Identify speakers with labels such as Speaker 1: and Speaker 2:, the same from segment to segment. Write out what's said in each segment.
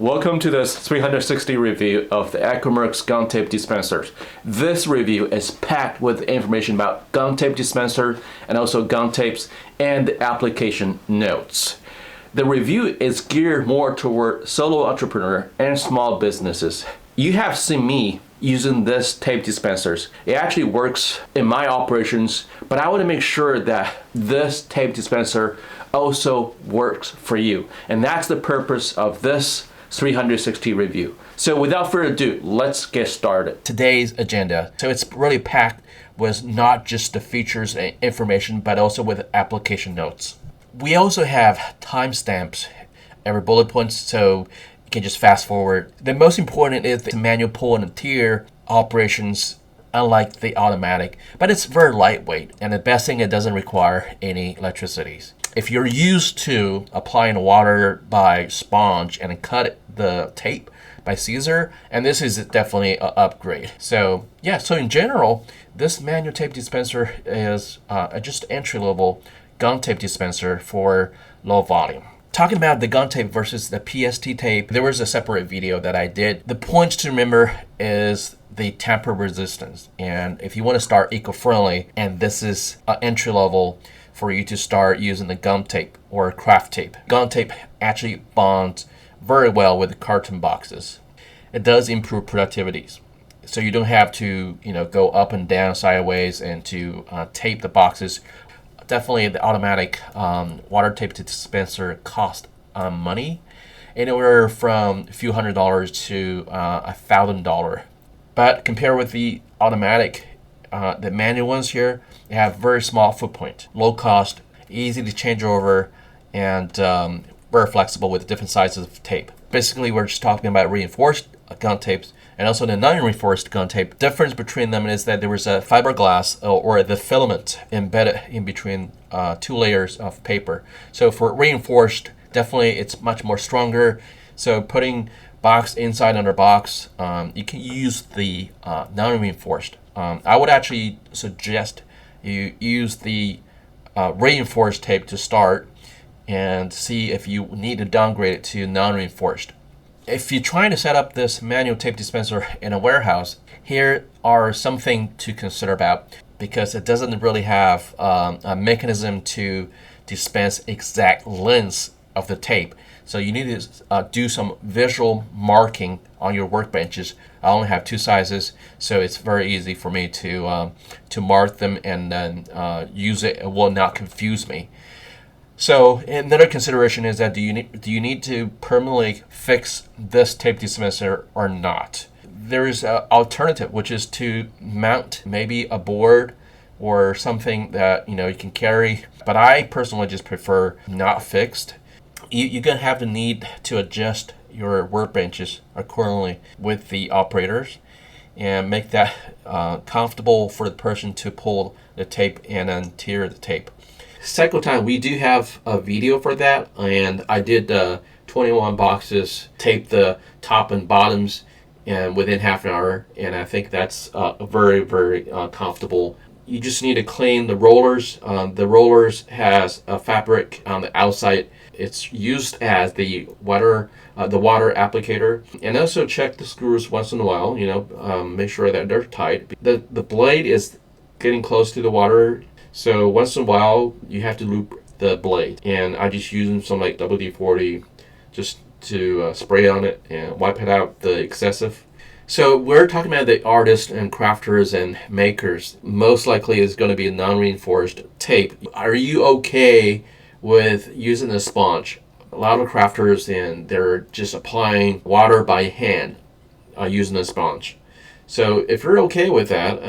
Speaker 1: Welcome to this 360 review of the Echomerx Gum Tape Dispenser. This review is packed with information about Gum Tape Dispenser and also gum tapes and the application notes. The review is geared more toward solo entrepreneur and small businesses. You have seen me using this tape dispensers. It actually works in my operations, but I want to make sure that this tape dispenser also works for you. And that's the purpose of this 360 review. So without further ado, let's get started. Today's agenda. So it's really packed with not just the features and information, but also with application notes. We also have timestamps every bullet points, so you can just fast forward. The most important is the manual pull and tear operations, unlike the automatic, but it's very lightweight. And the best thing, it doesn't require any electricity. If you're used to applying water by sponge and cut the tape by Caesar, and this is definitely an upgrade. So yeah, so in general, this manual tape dispenser is just entry-level gum tape dispenser for low volume. Talking about the gum tape versus the PST tape, there was a separate video that I did. The points to remember is the tamper resistance. And if you want to start eco-friendly, and this is entry level for you to start using the gum tape or Kraft tape. Gum tape actually bonds very well with the carton boxes. It does improve productivities. So you don't have to, go up and down sideways and to tape the boxes. Definitely the automatic water tape dispenser cost money, anywhere from a few $100s to $1,000. But compared with the automatic, the manual ones here, they have very small footprint, low cost, easy to change over, and very flexible with different sizes of tape. Basically, we're just talking about reinforced gum tapes and also the non-reinforced gum tape. Difference between them is that there was a fiberglass or the filament embedded in between two layers of paper. So for reinforced, definitely it's much more stronger. So putting box inside under box, you can use the non-reinforced. I would actually suggest you use the reinforced tape to start and see if you need to downgrade it to non-reinforced. If you're trying to set up this manual tape dispenser in a warehouse, here are something to consider about, because it doesn't really have a mechanism to dispense exact lengths of the tape. So you need to do some visual marking on your workbenches. I only have two sizes, so it's very easy for me to mark them and then use it. It will not confuse me. So another consideration is that do you need to permanently fix this tape dispenser or not? There is an alternative, which is to mount maybe a board or something that you can carry. But I personally just prefer not fixed. You're going to have the need to adjust your workbenches accordingly with the operators and make that comfortable for the person to pull the tape and then tear the tape. Cycle time, we do have a video for that, and I did 21 boxes, taped the top and bottoms and within half an hour, and I think that's very, very comfortable. You just need to clean the rollers. The rollers has a fabric on the outside. It's used as the water applicator, and also check the screws once in a while. Make sure that they're tight. The blade is getting close to the water, so once in a while you have to loop the blade. And I just use some like WD-40 just to spray on it and wipe it out the excessive. So we're talking about the artists and crafters and makers. Most likely is going to be a non-reinforced tape. Are you okay with using a sponge? A lot of crafters, and they're just applying water by hand using a sponge. So if you're okay with that,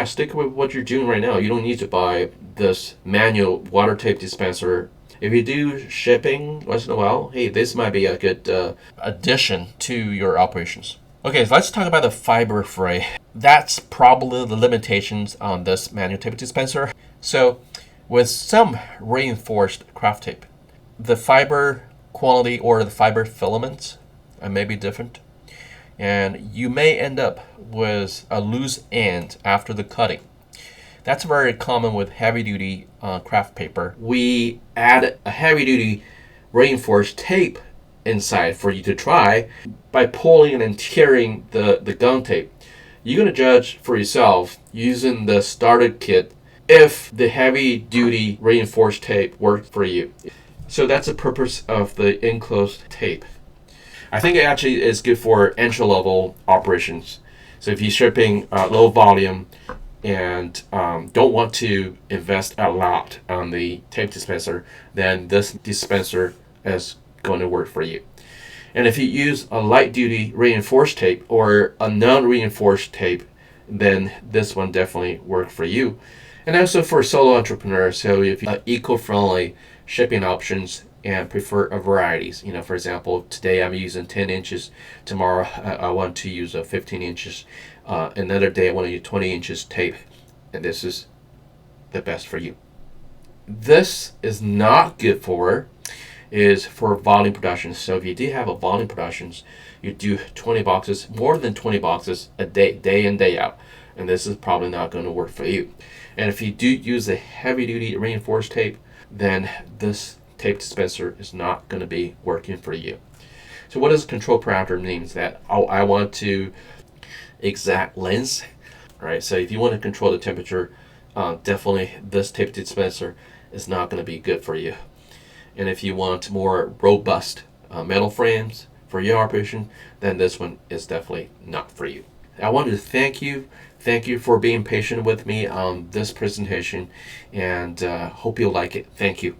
Speaker 1: stick with what you're doing right now. You don't need to buy this manual water tape dispenser. If you do shipping once in a while, hey, this might be a good addition to your operations. Okay, so let's talk about the fiber fray. That's probably the limitations on this manual tape dispenser. So with some reinforced Kraft tape, the fiber quality or the fiber filaments may be different, and you may end up with a loose end after the cutting. That's very common with heavy-duty Kraft paper. We add a heavy-duty reinforced tape inside for you to try by pulling and tearing the gum tape. You're going to judge for yourself using the starter kit if the heavy duty reinforced tape worked for you. So that's the purpose of the enclosed tape. I think it actually is good for entry level operations. So if you're shipping low volume and don't want to invest a lot on the tape dispenser, then this dispenser is going to work for you. And if you use a light duty reinforced tape or a non-reinforced tape, then this one definitely works for you. And also for solo entrepreneurs, so if you have eco-friendly shipping options and prefer a varieties. For example, today I'm using 10 inches. Tomorrow I want to use a 15 inches. Another day I want to use 20 inches tape. And this is the best for you. This is not good for is for volume production. So if you do have a volume productions, you do 20 boxes, more than 20 boxes a day in, day out. And this is probably not going to work for you. And if you do use a heavy duty reinforced tape, then this tape dispenser is not going to be working for you. So what does control parameter means? That I want to exact length, right? So if you want to control the temperature, definitely this tape dispenser is not going to be good for you. And if you want more robust metal frames for your operation, then this one is definitely not for you. I wanted to thank you. Thank you for being patient with me on this presentation, and hope you'll like it. Thank you.